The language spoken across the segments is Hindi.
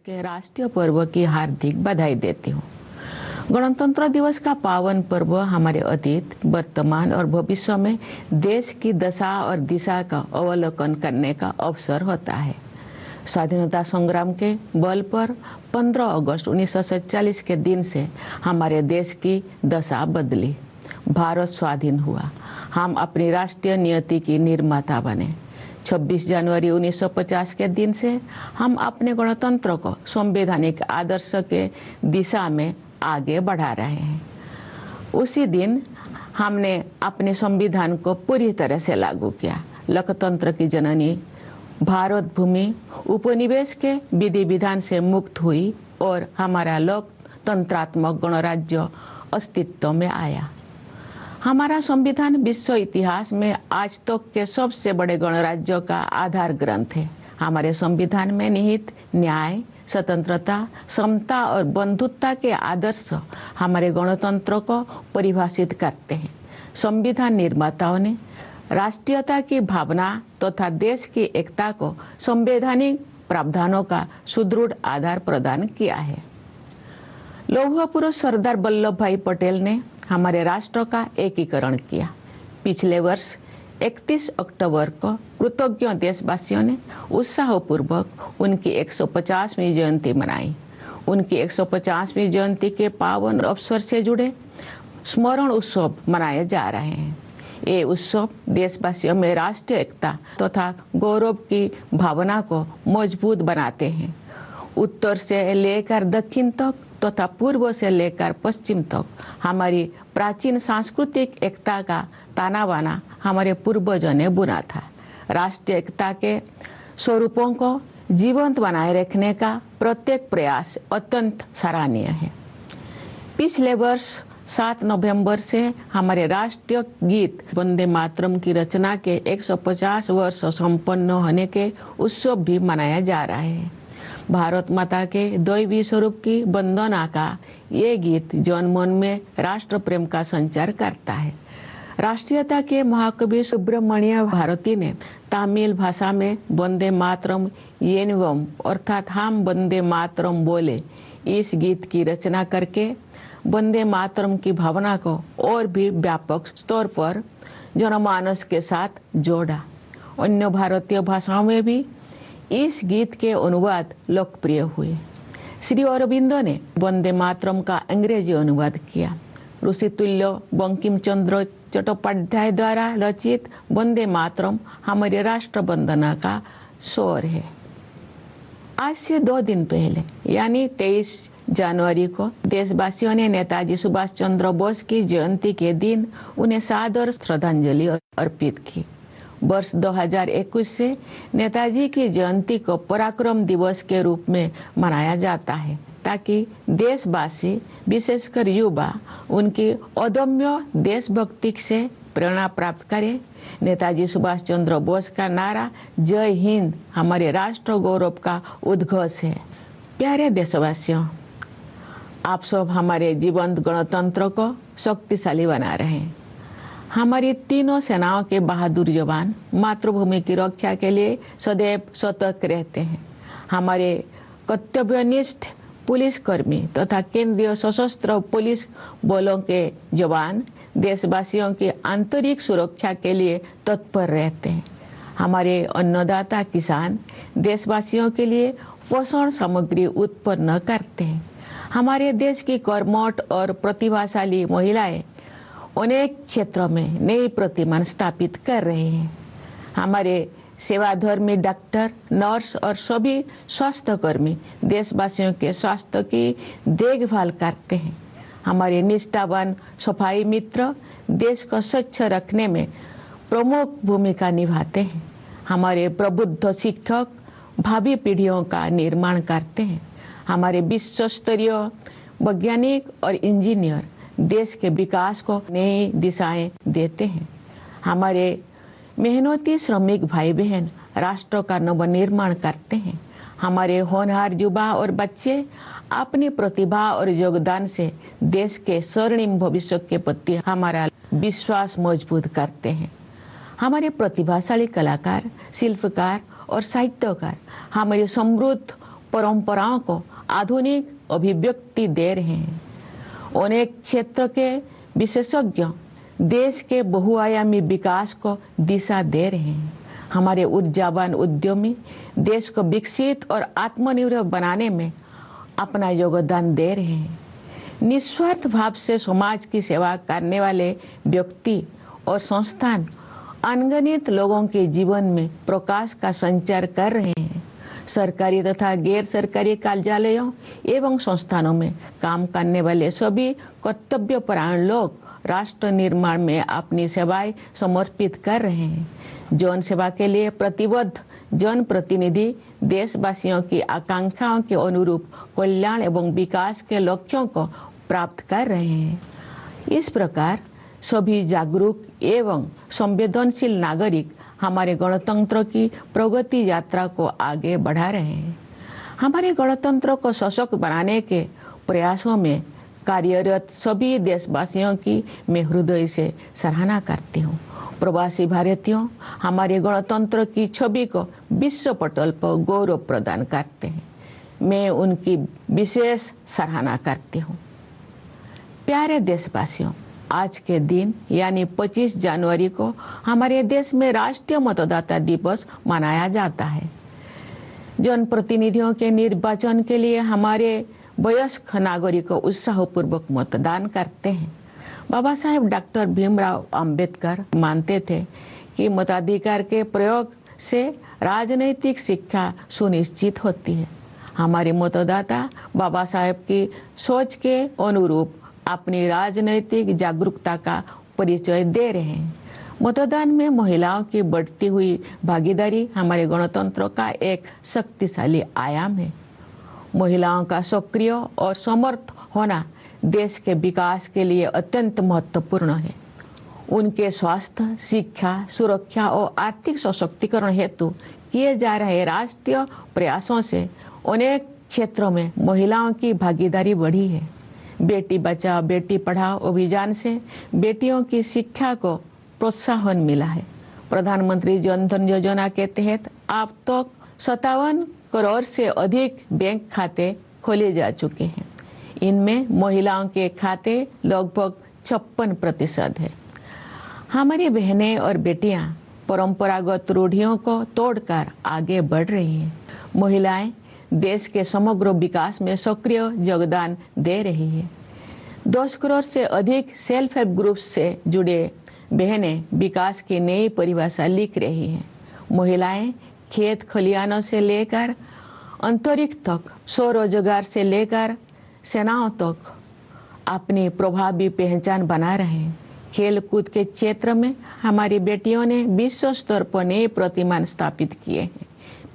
के राष्ट्रीय पर्व की हार्दिक बधाई देती हूँ। गणतंत्र दिवस का पावन पर्व हमारे अतीत, वर्तमान और भविष्य में देश की दशा और दिशा का अवलोकन करने का अवसर होता है। स्वाधीनता संग्राम के बल पर 15 अगस्त 1947 के दिन से हमारे देश की दशा बदली। भारत स्वाधीन हुआ, हम अपनी राष्ट्रीय नियति की निर्माता बने। 26 जनवरी 1950 के दिन से हम अपने गणतंत्र को संवैधानिक आदर्श के दिशा में आगे बढ़ा रहे हैं। उसी दिन हमने अपने संविधान को पूरी तरह से लागू किया। लोकतंत्र की जननी भारत भूमि उपनिवेश के विधि विधान से मुक्त हुई और हमारा लोकतंत्रात्मक गणराज्य अस्तित्व में आया। हमारा संविधान विश्व इतिहास में आज तक के सबसे बड़े गणराज्यों का आधार ग्रंथ है। हमारे संविधान में निहित न्याय, स्वतंत्रता, समता और बंधुत्व के आदर्श हमारे गणतंत्र को परिभाषित करते हैं। संविधान निर्माताओं ने राष्ट्रीयता की भावना तथा देश की एकता को संवैधानिक प्रावधानों का सुदृढ़ आधार प्रदान किया है। लौह पुरुष सरदार वल्लभ भाई पटेल ने हमारे राष्ट्र का एकीकरण किया। पिछले वर्ष 31 अक्टूबर को कृतज्ञ देशवासियों ने उत्साहपूर्वक उनकी 150वीं जयंती मनाई। उनकी 150वीं जयंती के पावन अवसर से जुड़े स्मरण उत्सव मनाए जा रहे हैं। ये उत्सव देशवासियों में राष्ट्रीय एकता तथा गौरव की भावना को मजबूत बनाते हैं। उत्तर से लेकर दक्षिण तक तथा पूर्व से लेकर पश्चिम तक हमारी प्राचीन सांस्कृतिक एकता का ताना बाना हमारे पूर्वजों ने बुना था। राष्ट्रीय एकता के स्वरूपों को जीवंत बनाए रखने का प्रत्येक प्रयास अत्यंत सराहनीय है। पिछले वर्ष 7 नवंबर से हमारे राष्ट्रीय गीत वंदे मातरम की रचना के 150 वर्ष संपन्न होने के उत्सव भी मनाया जा रहा है। भारत माता के दैवी स्वरूप की वंदना का ये गीत जन मन में राष्ट्र प्रेम का संचार करता है। राष्ट्रीयता के महाकवि सुब्रमण्य भारती ने तमिल भाषा में वंदे मातरम येनवम अर्थात हम वंदे मातरम बोले इस गीत की रचना करके वंदे मातरम की भावना को और भी व्यापक स्तर पर जनमानस के साथ जोड़ा। अन्य भारतीय भाषाओं में भी इस गीत के अनुवाद लोकप्रिय हुए। श्री अरविंदो ने वंदे मातरम का अंग्रेजी अनुवाद किया। ऋषितुल्य बंकिम चंद्र चट्टोपाध्याय द्वारा रचित वंदे मातरम हमारे राष्ट्र वंदना का स्वर है। आज से 2 दिन पहले यानी 23 जनवरी को देशवासियों ने नेताजी सुभाष चंद्र बोस की जयंती के दिन उन्हें सादर श्रद्धांजलि अर्पित की। वर्ष 2021 से नेताजी की जयंती को पराक्रम दिवस के रूप में मनाया जाता है ताकि देशवासी विशेषकर युवा उनकी अदम्य देशभक्ति से प्रेरणा प्राप्त करें। नेताजी सुभाष चंद्र बोस का नारा जय हिंद हमारे राष्ट्र गौरव का उद्घोष है। प्यारे देशवासियों, आप सब हमारे जीवंत गणतंत्र को शक्तिशाली बना रहे हैं। हमारी तीनों सेनाओं के बहादुर जवान मातृभूमि की रक्षा के लिए सदैव सतर्क रहते हैं। हमारे कर्तव्यनिष्ठ पुलिसकर्मी तथा केंद्रीय सशस्त्र पुलिस बलों के जवान देशवासियों की आंतरिक सुरक्षा के लिए तत्पर रहते हैं। हमारे अन्नदाता किसान देशवासियों के लिए पोषण सामग्री उत्पन्न करते हैं। हमारे देश की कर्मठ और प्रतिभाशाली महिलाएं अनेक क्षेत्रों में नई प्रतिमान स्थापित कर रहे हैं। हमारे सेवाधर्मी डॉक्टर, नर्स और सभी स्वास्थ्यकर्मी देशवासियों के स्वास्थ्य की देखभाल करते हैं। हमारे निष्ठावान सफाई मित्र देश को स्वच्छ रखने में प्रमुख भूमिका निभाते हैं। हमारे प्रबुद्ध शिक्षक भावी पीढ़ियों का निर्माण करते हैं। हमारे विश्व स्तरीय वैज्ञानिक और इंजीनियर देश के विकास को नई दिशाएं देते हैं। हमारे मेहनती श्रमिक भाई बहन राष्ट्र का नवनिर्माण करते हैं। हमारे होनहार युवा और बच्चे अपनी प्रतिभा और योगदान से देश के स्वर्णिम भविष्य के प्रति हमारा विश्वास मजबूत करते हैं। हमारे प्रतिभाशाली कलाकार, शिल्पकार और साहित्यकार हमारी समृद्ध परंपराओं को आधुनिक अभिव्यक्ति दे रहे हैं। अनेक क्षेत्र के विशेषज्ञ देश के बहुआयामी विकास को दिशा दे रहे हैं। हमारे ऊर्जावान उद्यमी देश को विकसित और आत्मनिर्भर बनाने में अपना योगदान दे रहे हैं। निस्वार्थ भाव से समाज की सेवा करने वाले व्यक्ति और संस्थान अनगिनत लोगों के जीवन में प्रकाश का संचार कर रहे हैं। सरकारी तथा गैर सरकारी कार्यालयों एवं संस्थानों में काम करने वाले सभी कर्तव्यपरायण लोग राष्ट्र निर्माण में अपनी सेवाएं समर्पित कर रहे हैं। जन सेवा के लिए प्रतिबद्ध जनप्रतिनिधि देशवासियों की आकांक्षाओं के अनुरूप कल्याण एवं विकास के लक्ष्यों को प्राप्त कर रहे हैं। इस प्रकार सभी जागरूक एवं संवेदनशील नागरिक हमारे गणतंत्र की प्रगति यात्रा को आगे बढ़ा रहे हैं। हमारे गणतंत्र को सशक्त बनाने के प्रयासों में कार्यरत सभी देशवासियों की मैं हृदय से सराहना करती हूँ। प्रवासी भारतीयों हमारे गणतंत्र की छवि को विश्व पटल पर गौरव प्रदान करते हैं। मैं उनकी विशेष सराहना करती हूँ। प्यारे देशवासियों, आज के दिन यानी 25 जनवरी को हमारे देश में राष्ट्रीय मतदाता दिवस मनाया जाता है। जनप्रतिनिधियों के निर्वाचन के लिए हमारे वयस्क नागरिक उत्साहपूर्वक मतदान करते हैं। बाबा साहेब डॉक्टर भीमराव अंबेडकर मानते थे कि मताधिकार के प्रयोग से राजनीतिक शिक्षा सुनिश्चित होती है। हमारे मतदाता बाबा साहेब की सोच के अनुरूप अपनी राजनीतिक जागरूकता का परिचय दे रहे हैं। मतदान में महिलाओं की बढ़ती हुई भागीदारी हमारे गणतंत्र का एक शक्तिशाली आयाम है। महिलाओं का सक्रिय और समर्थ होना देश के विकास के लिए अत्यंत महत्वपूर्ण है। उनके स्वास्थ्य, शिक्षा, सुरक्षा और आर्थिक सशक्तिकरण हेतु किए जा रहे राष्ट्रीय प्रयासों से अनेक क्षेत्रों में महिलाओं की भागीदारी बढ़ी है। बेटी बचाओ बेटी पढ़ाओ अभियान से बेटियों की शिक्षा को प्रोत्साहन मिला है। प्रधानमंत्री जन धन योजना के तहत अब तक 57 करोड़ से अधिक बैंक खाते खोले जा चुके हैं। इनमें महिलाओं के खाते लगभग 56% है। हमारी बहनें और बेटियां परंपरागत रूढ़ियों को तोड़कर आगे बढ़ रही हैं। महिलाएं देश के समग्र विकास में सक्रिय योगदान दे रही है। 10 करोड़ से अधिक सेल्फ हेल्प ग्रुप से जुड़े बहनें विकास की नई परिभाषा लिख रही हैं। महिलाएं खेत खलिहानों से लेकर अंतरिक्ष तक, स्वरोजगार से लेकर सेनाओं तक अपनी प्रभावी पहचान बना रहे हैं। खेल कूद के क्षेत्र में हमारी बेटियों ने विश्व स्तर पर नए प्रतिमान स्थापित किए हैं।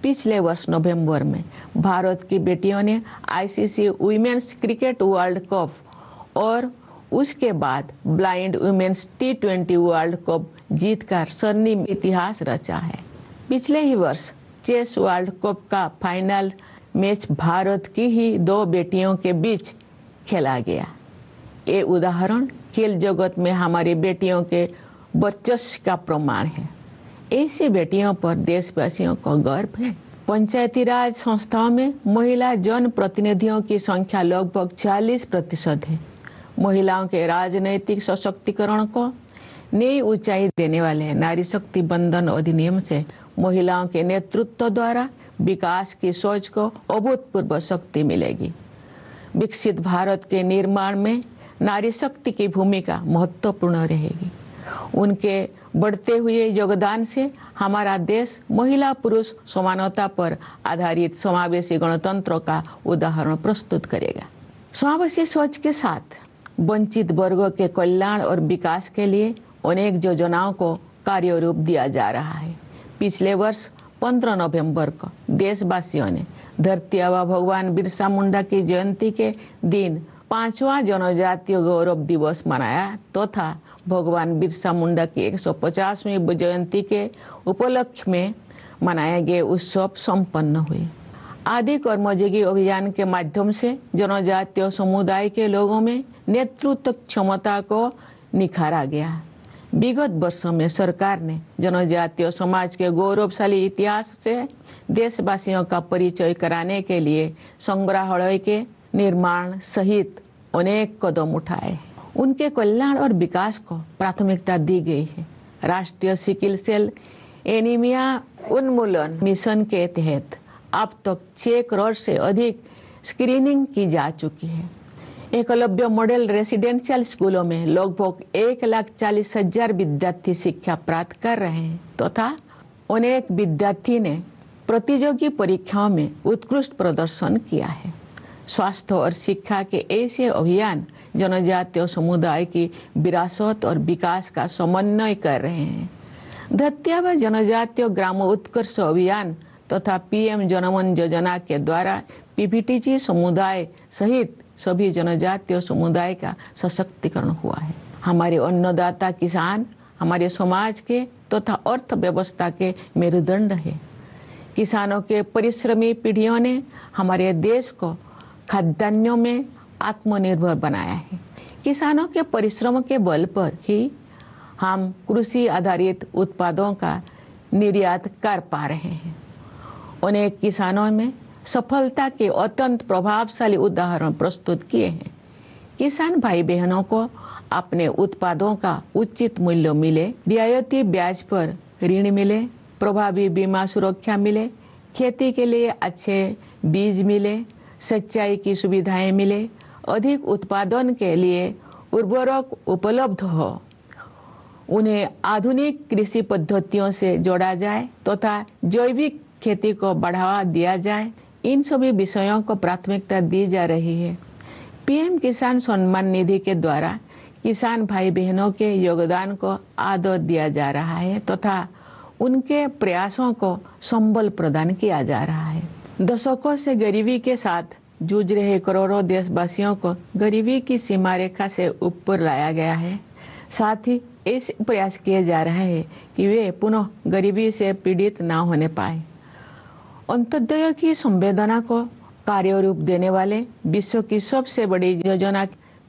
पिछले वर्ष नवंबर में भारत की बेटियों ने ICC women's cricket world cup और उसके बाद blind women's T20 world cup जीतकर स्वर्णिम इतिहास रचा है। पिछले ही वर्ष चेस वर्ल्ड कप का फाइनल मैच भारत की ही 2 बेटियों के बीच खेला गया। ये उदाहरण खेल जगत में हमारी बेटियों के वर्चस्व का प्रमाण है। ऐसी बेटियों पर देशवासियों को गर्व है। पंचायती राज संस्थाओं में महिला जन प्रतिनिधियों की संख्या लगभग 40% है। महिलाओं के राजनैतिक सशक्तिकरण को नई ऊंचाई देने वाले नारी शक्ति बंधन अधिनियम से महिलाओं के नेतृत्व द्वारा विकास की सोच को अभूतपूर्व शक्ति मिलेगी। विकसित भारत के निर्माण में नारी शक्ति की भूमिका महत्वपूर्ण रहेगी। उनके बढ़ते हुए योगदान से हमारा देश महिला पुरुष समानता पर आधारित समावेशी गणतंत्र का उदाहरण प्रस्तुत करेगा। समावेशी सोच के साथ वंचित वर्गों के कल्याण और विकास के लिए अनेक योजनाओं को कार्य रूप दिया जा रहा है। पिछले वर्ष 15 नवंबर को देशवासियों ने धरती आबा भगवान बिरसा मुंडा की जयंती के दिन 5वां जनजातीय गौरव दिवस मनाया तथा भगवान बिरसा मुंडा की 150वीं जयंती के उपलक्ष्य में मनाए गए उत्सव संपन्न हुए। आदि कर्मयोगी अभियान के माध्यम से जनजातीय समुदाय के लोगों में नेतृत्व क्षमता को निखारा गया। विगत वर्षों में सरकार ने जनजातीय समाज के गौरवशाली इतिहास से देशवासियों का परिचय कराने के लिए संग्रहालय के निर्माण सहित अनेक कदम उठाए। उनके कल्याण और विकास को प्राथमिकता दी गई है। राष्ट्रीय सिकल सेल एनीमिया उन्मूलन मिशन के तहत अब तक 6 करोड़ से अधिक स्क्रीनिंग की जा चुकी है। एकलव्य मॉडल रेसिडेंशियल स्कूलों में लगभग 1,40,000 विद्यार्थी शिक्षा प्राप्त कर रहे हैं तथा अनेक विद्यार्थी ने प्रतियोगी परीक्षाओं में उत्कृष्ट प्रदर्शन किया है। स्वास्थ्य और शिक्षा के ऐसे अभियान जनजातीय समुदाय की विरासत और विकास का समन्वय कर रहे हैं। धत्या व जनजातीय ग्राम उत्कर्ष अभियान तथा पीएम जनमन योजना के द्वारा पीपीटीजी समुदाय सहित सभी जनजातीय समुदाय का सशक्तिकरण हुआ है। हमारे अन्नदाता किसान हमारे समाज के तथा अर्थव्यवस्था के मेरुदंड है। किसानों के परिश्रमी पीढ़ियों ने हमारे देश को खाद्यान्नों में आत्मनिर्भर बनाया है। किसानों के परिश्रम के बल पर ही हम कृषि आधारित उत्पादों का निर्यात कर पा रहे हैं। अनेक किसानों में सफलता के अत्यंत प्रभावशाली उदाहरण प्रस्तुत किए हैं। किसान भाई बहनों को अपने उत्पादों का उचित मूल्य मिले, रियायती ब्याज पर ऋण मिले, प्रभावी बीमा सुरक्षा मिले, खेती के लिए अच्छे बीज मिले, सिंचाई की सुविधाएं मिले, अधिक उत्पादन के लिए उर्वरक उपलब्ध हो, उन्हें आधुनिक कृषि पद्धतियों से जोड़ा जाए तथा जैविक खेती को बढ़ावा दिया जाए। इन सभी विषयों को प्राथमिकता दी जा रही है। पीएम किसान सम्मान निधि के द्वारा किसान भाई बहनों के योगदान को आदर दिया जा रहा है तथा उनके प्रयासों को संबल प्रदान किया जा रहा है। दशकों से गरीबी के साथ जूझ रहे करोड़ों देशवासियों को गरीबी की सीमा रेखा से ऊपर लाया गया है। साथ ही ऐसे प्रयास किए जा रहे हैं कि वे पुनः गरीबी से पीड़ित न होने पाए। अंत्योदय की संवेदना को कार्य रूप देने वाले विश्व की सबसे बड़ी योजना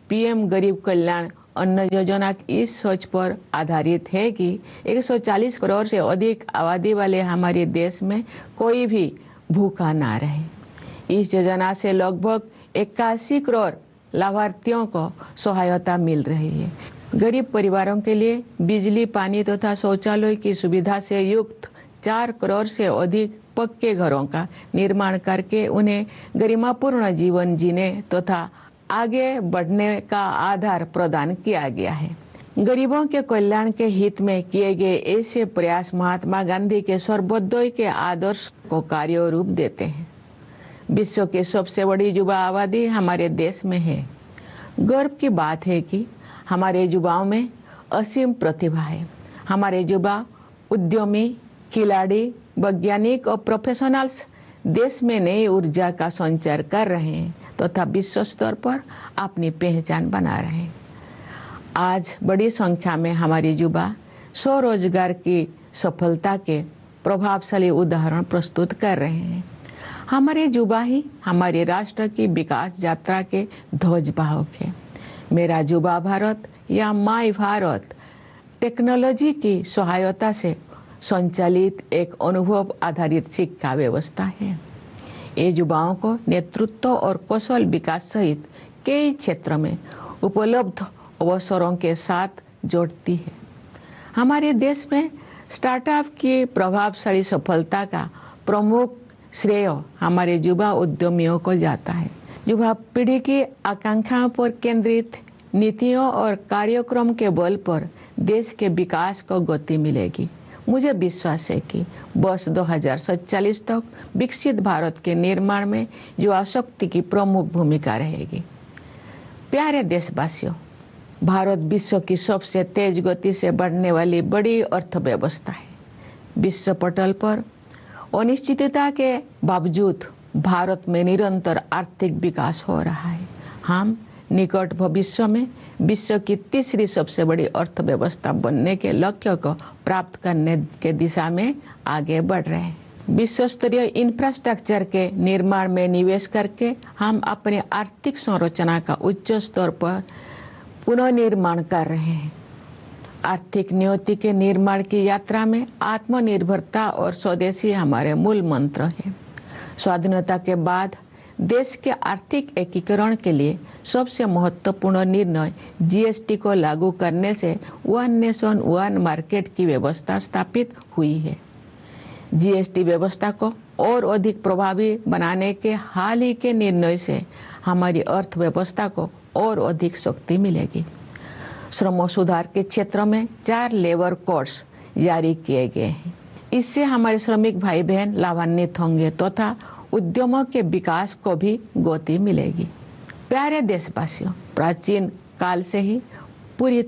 पीएम गरीब कल्याण अन्न योजना इस सोच पर आधारित है कि 140 करोड़ से अधिक आबादी वाले हमारे देश में कोई भी भूखा ना रहे। इस योजना से लगभग 81 करोड़ लाभार्थियों को सहायता मिल रही है। गरीब परिवारों के लिए बिजली, पानी तथा शौचालय की सुविधा से युक्त 4 करोड़ से अधिक पक्के घरों का निर्माण करके उन्हें गरिमापूर्ण जीवन जीने तथा आगे बढ़ने का आधार प्रदान किया गया है। गरीबों के कल्याण के हित में किए गए ऐसे प्रयास महात्मा गांधी के सर्वोदय के आदर्श को कार्य रूप देते हैं। विश्व की सबसे बड़ी युवा आबादी हमारे देश में है। गर्व की बात है कि हमारे युवाओं में असीम प्रतिभा है। हमारे युवा उद्यमी, खिलाड़ी, वैज्ञानिक और प्रोफेशनल्स देश में नई ऊर्जा का संचार कर रहे हैं तथा विश्व स्तर पर अपनी पहचान बना रहे हैं। आज बड़ी संख्या में हमारे युवा स्वरोजगार की सफलता के प्रभावशाली उदाहरण प्रस्तुत कर रहे हैं। हमारे युवा ही हमारे राष्ट्र की विकास यात्रा के ध्वजवाहक है। मेरा युवा भारत या माई भारत टेक्नोलॉजी की सहायता से संचालित एक अनुभव आधारित शिक्षा व्यवस्था है। ये युवाओं को नेतृत्व और कौशल विकास सहित कई क्षेत्र में उपलब्ध अवसरों के साथ जोड़ती है। हमारे देश में स्टार्टअप की प्रभावशाली सफलता का प्रमुख श्रेय हमारे युवा उद्यमियों को जाता है। युवा पीढ़ी की आकांक्षाओं पर केंद्रित नीतियों और कार्यक्रम के बल पर देश के विकास को गति मिलेगी। मुझे विश्वास है कि वर्ष 2047 तक विकसित भारत के निर्माण में युवा शक्ति की प्रमुख भूमिका रहेगी। प्यारे देशवासियों, भारत विश्व की सबसे तेज गति से बढ़ने वाली बड़ी अर्थव्यवस्था है। विश्व पटल पर अनिश्चितता के बावजूद भारत में निरंतर आर्थिक विकास हो रहा है। हम निकट भविष्य में विश्व की तीसरी सबसे बड़ी अर्थव्यवस्था बनने के लक्ष्य को प्राप्त करने के दिशा में आगे बढ़ रहे हैं। विश्व स्तरीय इंफ्रास्ट्रक्चर के निर्माण में निवेश करके हम अपने आर्थिक संरचना का उच्च स्तर पर पुनर्निर्माण कर रहे हैं। आर्थिक नियति के निर्माण की यात्रा में आत्मनिर्भरता और स्वदेशी हमारे मूल मंत्र हैं। स्वाधीनता के बाद देश के आर्थिक एकीकरण के लिए सबसे महत्वपूर्ण निर्णय जीएसटी को लागू करने से वन नेशन वन मार्केट की व्यवस्था स्थापित हुई है। जीएसटी व्यवस्था को और अधिक प्रभावी बनाने के हाल ही के निर्णय से हमारी अर्थव्यवस्था को और अधिक शक्ति मिलेगी। श्रम सुधार के क्षेत्र में 4 लेबर कोड्स जारी किए गए हैं। इससे हमारे श्रमिक भाई बहन लाभान्वित होंगे तथा उद्यमों के विकास को भी गति मिलेगी। प्यारे देशवासियों, प्राचीन काल से ही पूरी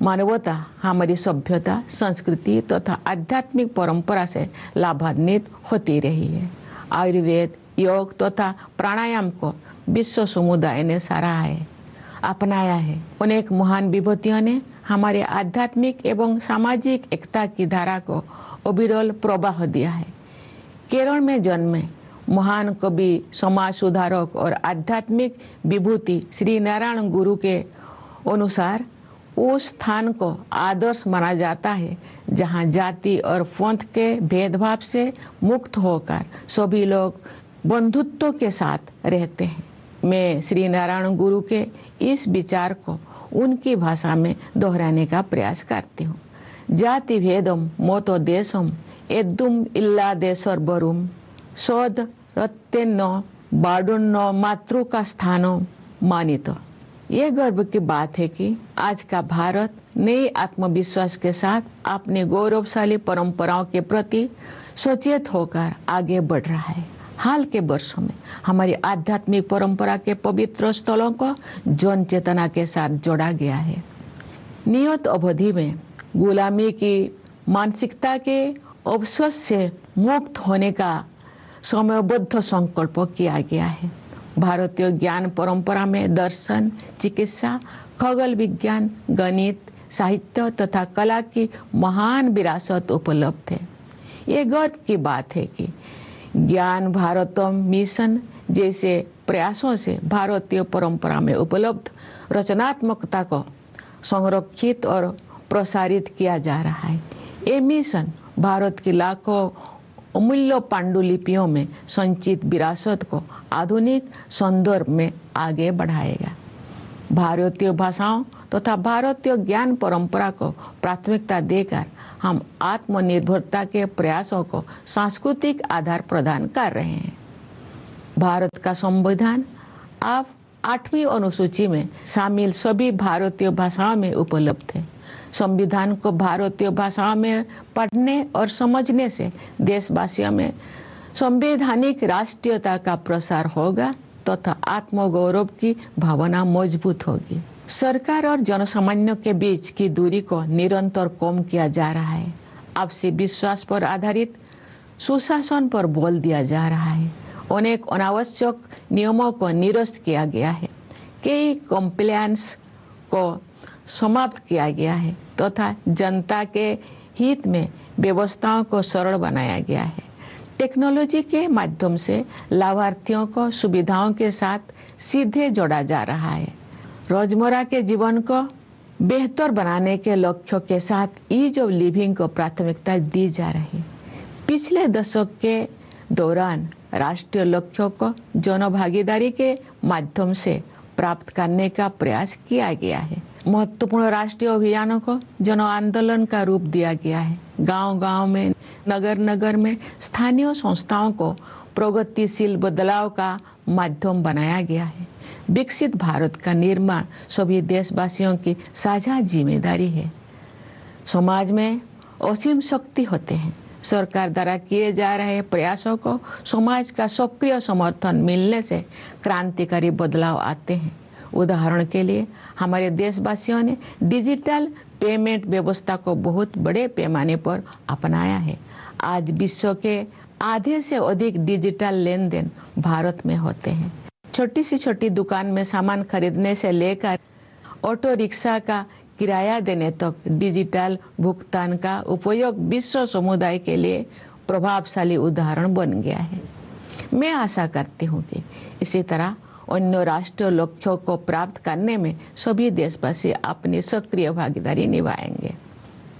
मानवता हमारी सभ्यता, संस्कृति तथा आध्यात्मिक परंपरा से लाभान्वित होती रही है। आयुर्वेद, योग तथा प्राणायाम को विश्व समुदाय ने सराहा है, अपनाया है। अनेक महान विभूतियों ने हमारे आध्यात्मिक एवं सामाजिक एकता की धारा को अविरल प्रवाह दिया है। केरल में जन्मे महान कवि, समाज सुधारक और आध्यात्मिक विभूति श्री नारायण गुरु के अनुसार उस स्थान को आदर्श माना जाता है जहां जाति और पंथ के भेदभाव से मुक्त होकर सभी लोग बंधुत्व के साथ रहते हैं। मैं श्री नारायण गुरु के इस विचार को उनकी भाषा में दोहराने का प्रयास करती हूँ। जाति भेदम मोतो देशम एदुम इल्ला देशर्वरुम सौद रत्तेन्न बाडुन्न मातृ का स्थानो मानित। ये गर्व की बात है कि आज का भारत नए आत्मविश्वास के साथ अपने गौरवशाली परंपराओं के प्रति सचेत होकर आगे बढ़ रहा है। हाल के वर्षों में हमारी आध्यात्मिक परंपरा के पवित्र स्थलों को जन चेतना के साथ जोड़ा गया है। नियत अवधि में गुलामी की मानसिकता के अवशोष से मुक्त होने का समयबद्ध संकल्प किया गया है। भारतीय ज्ञान परंपरा में दर्शन, चिकित्सा, खगोल विज्ञान, गणित, साहित्य तथा कला की महान विरासत उपलब्ध है। ये गर्व की बात है कि ज्ञान भारतम मिशन जैसे प्रयासों से भारतीय परंपरा में उपलब्ध रचनात्मकता को संरक्षित और प्रसारित किया जा रहा है। ये मिशन भारत की लाखों अमूल्य पांडुलिपियों में संचित विरासत को आधुनिक संदर्भ में आगे बढ़ाएगा। भारतीय भाषाओं तथा भारतीय ज्ञान परंपरा को प्राथमिकता देकर हम आत्मनिर्भरता के प्रयासों को सांस्कृतिक आधार प्रदान कर रहे हैं। भारत का संविधान अब 8वीं अनुसूची में शामिल सभी भारतीय भाषाओं में उपलब्ध है। संविधान को भारतीय भाषाओं में पढ़ने और समझने से देशवासियों में संवैधानिक राष्ट्रीयता का प्रसार होगा तथा आत्मगौरव की भावना मजबूत होगी। सरकार और जनसामान्य के बीच की दूरी को निरंतर कम किया जा रहा है। आपसी विश्वास पर आधारित सुशासन पर बल दिया जा रहा है। अनेक अनावश्यक नियमों को निरस्त किया गया है। कई कंप्लायंस को समाप्त किया गया है तथा जनता के हित में व्यवस्थाओं को सरल बनाया गया है। टेक्नोलॉजी के माध्यम से लाभार्थियों को सुविधाओं के साथ सीधे जोड़ा जा रहा है। रोजमर्रा के जीवन को बेहतर बनाने के लक्ष्यों के साथ ईज ऑफ लिविंग को प्राथमिकता दी जा रही है। पिछले दशक के दौरान राष्ट्रीय लक्ष्यों को जन भागीदारी के माध्यम से प्राप्त करने का प्रयास किया गया है। महत्वपूर्ण राष्ट्रीय अभियानों को जन आंदोलन का रूप दिया गया है। गांव-गांव में, नगर-नगर में स्थानीय संस्थाओं को प्रगतिशील बदलाव का माध्यम बनाया गया है। विकसित भारत का निर्माण सभी देशवासियों की साझा जिम्मेदारी है। समाज में असीम शक्ति होते हैं। सरकार द्वारा किए जा रहे प्रयासों को समाज का सक्रिय समर्थन मिलने से क्रांतिकारी बदलाव आते हैं। उदाहरण के लिए हमारे देशवासियों ने डिजिटल पेमेंट व्यवस्था को बहुत बड़े पैमाने पर अपनाया है। आज विश्व के आधे से अधिक डिजिटल लेन देन भारत में होते हैं। छोटी से छोटी दुकान में सामान खरीदने से लेकर ऑटो रिक्शा का किराया देने तक डिजिटल भुगतान का उपयोग विश्व समुदाय के लिए प्रभावशाली उदाहरण बन गया है। मैं आशा करती हूँ कि इसी तरह अन्य राष्ट्रीय लक्ष्यों को प्राप्त करने में सभी देशवासी अपनी सक्रिय भागीदारी निभाएंगे।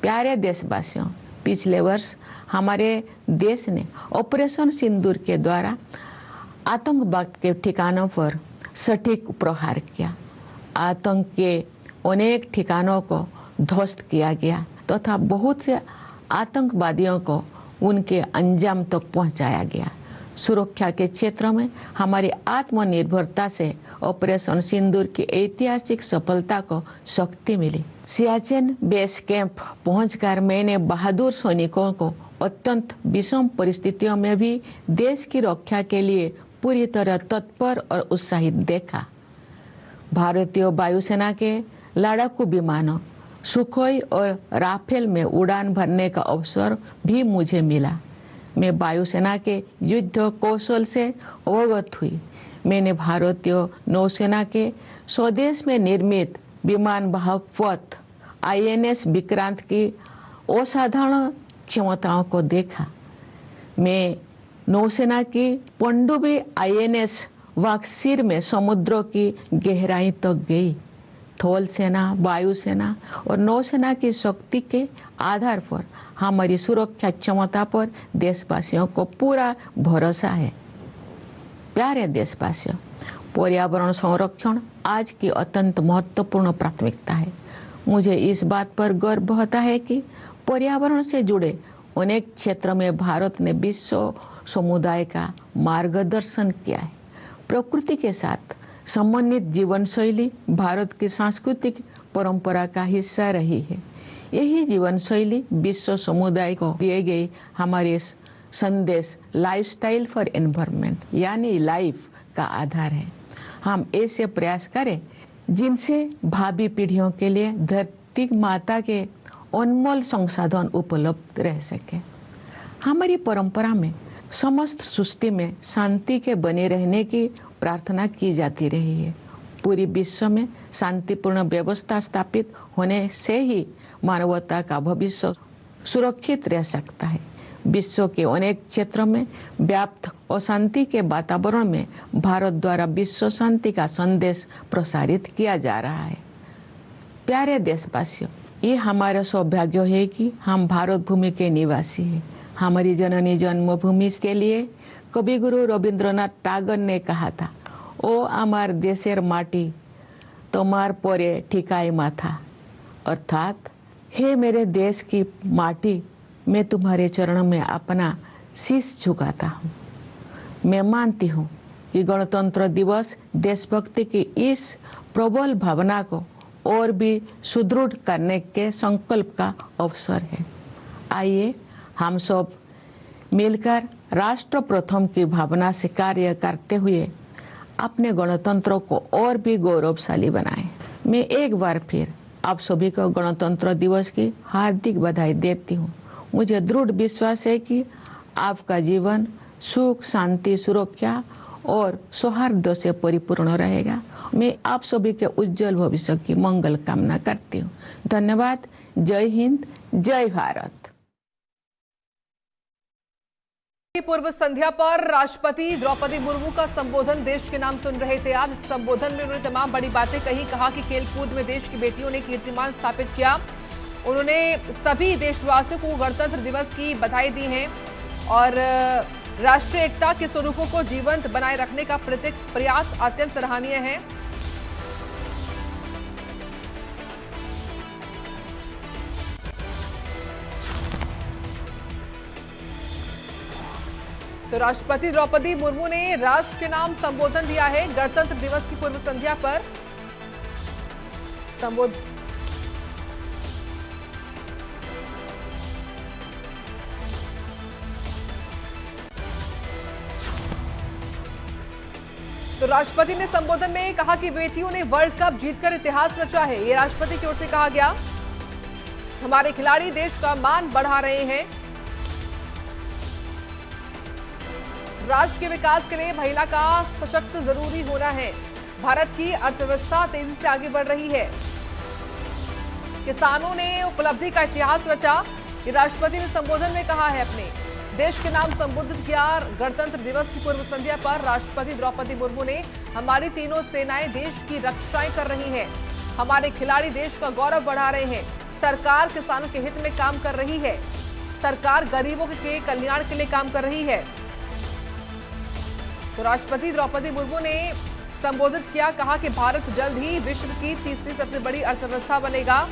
प्यारे देशवासियों, पिछले वर्ष हमारे देश ने ऑपरेशन सिंदूर के द्वारा आतंकवाद के ठिकानों पर सटीक प्रहार किया। आतंक के अनेक ठिकानों को ध्वस्त किया गया तथा बहुत से आतंकवादियों को उनके अंजाम तक पहुंचाया गया। सुरक्षा के क्षेत्र में हमारी आत्मनिर्भरता से ऑपरेशन सिंदूर की ऐतिहासिक सफलता को शक्ति मिली। सियाचिन बेस कैंप पहुंचकर मैंने बहादुर सैनिकों को अत्यंत विषम परिस्थितियों में भी देश की रक्षा के लिए पूरी तरह तत्पर और उत्साहित देखा। भारतीय वायुसेना के लड़ाकू विमानों सुखोई और राफेल में उड़ान भरने का अवसर भी मुझे मिला। मैं वायुसेना के युद्ध कौशल से अवगत हुई। मैंने भारतीय नौसेना के स्वदेश में निर्मित विमान वाहक पथ INS विक्रांत की असाधारण क्षमताओं को देखा। मैं नौसेना की पनडुब्बी INS वाक्सीर में समुद्रों की गहराई तक गई। थल सेना, वायुसेना और नौसेना की शक्ति के आधार पर हमारी सुरक्षा क्षमता पर देशवासियों को पूरा भरोसा है। प्यारे देशवासियों, पर्यावरण संरक्षण आज की अत्यंत महत्वपूर्ण प्राथमिकता है। मुझे इस बात पर गर्व होता है कि पर्यावरण से जुड़े अनेक क्षेत्रों में भारत ने विश्व समुदाय का मार्गदर्शन किया है। प्रकृति के साथ समन्वित जीवन शैली भारत की सांस्कृतिक परंपरा का हिस्सा रही है। यही जीवन शैली विश्व समुदाय को दिए गए हमारे संदेश लाइफस्टाइल फॉर एनवायरनमेंट यानी लाइफ का आधार है। हम ऐसे प्रयास करें जिनसे भावी पीढ़ियों के लिए धरती माता के अनमोल संसाधन उपलब्ध रह सके। हमारी परंपरा में समस्त सृष्टि में शांति के बने रहने की प्रार्थना की जाती रही है। पूरी विश्व में शांतिपूर्ण व्यवस्था स्थापित होने से ही मानवता का भविष्य सुरक्षित रह सकता है। विश्व के अनेक क्षेत्रों में व्याप्त अशांति के वातावरण में भारत द्वारा विश्व शांति का संदेश प्रसारित किया जा रहा है। प्यारे देशवासियों, ये हमारा सौभाग्य है कि हम भारत भूमि के निवासी हैं। हमारी जननी जन्मभूमि के लिए कवि गुरु रविंद्रनाथ टैगोर ने कहा था, ओ आमार देशेर माटी तोमार परे ठिकाई माथा, अर्थात हे मेरे देश की माटी, मैं तुम्हारे चरणों में अपना शीश झुकाता हूँ। मैं मानती हूँ कि गणतंत्र दिवस देशभक्ति की इस प्रबल भावना को और भी सुदृढ़ करने के संकल्प का अवसर है। आइए हम सब मिलकर राष्ट्र प्रथम की भावना से कार्य करते हुए अपने गणतंत्र को और भी गौरवशाली बनाएं। मैं एक बार फिर आप सभी को गणतंत्र दिवस की हार्दिक बधाई देती हूँ। मुझे दृढ़ विश्वास है कि आपका जीवन सुख, शांति, सुरक्षा और सौहार्द से परिपूर्ण रहेगा। मैं आप सभी के उज्जवल भविष्य की मंगल कामना करती हूँ। धन्यवाद। जय हिंद, जय भारत। पूर्व संध्या पर राष्ट्रपति द्रौपदी मुर्मू का संबोधन देश के नाम सुन रहे थे आप। इस संबोधन में उन्होंने तमाम बड़ी बातें कही। कहा कि खेलकूद में देश की बेटियों ने कीर्तिमान स्थापित किया। उन्होंने सभी देशवासियों को गणतंत्र दिवस की बधाई दी है और राष्ट्रीय एकता के स्वरूपों को जीवंत बनाए रखने का प्रयास अत्यंत सराहनीय है। तो राष्ट्रपति द्रौपदी मुर्मू ने राष्ट्र के नाम संबोधन दिया है गणतंत्र दिवस की पूर्व संध्या पर। तो राष्ट्रपति ने संबोधन में कहा कि बेटियों ने वर्ल्ड कप जीतकर इतिहास रचा है। ये राष्ट्रपति की ओर से कहा गया। हमारे खिलाड़ी देश का मान बढ़ा रहे हैं। राष्ट्र के विकास के लिए महिला का सशक्त जरूरी होना है। भारत की अर्थव्यवस्था तेजी से आगे बढ़ रही है। किसानों ने उपलब्धि का इतिहास रचा। ये राष्ट्रपति ने संबोधन में कहा है अपने। देश के नाम संबोधित किया। गणतंत्र दिवस की पूर्व संध्या पर राष्ट्रपति द्रौपदी मुर्मू ने हमारी तीनों सेनाएं देश की रक्षाएं कर रही हैं, हमारे खिलाड़ी देश का गौरव बढ़ा रहे हैं, सरकार किसानों के हित में काम कर रही है, सरकार गरीबों के कल्याण के लिए काम कर रही है। तो राष्ट्रपति द्रौपदी मुर्मू ने संबोधित किया, कहा कि भारत जल्द ही विश्व की तीसरी सबसे बड़ी अर्थव्यवस्था बनेगा।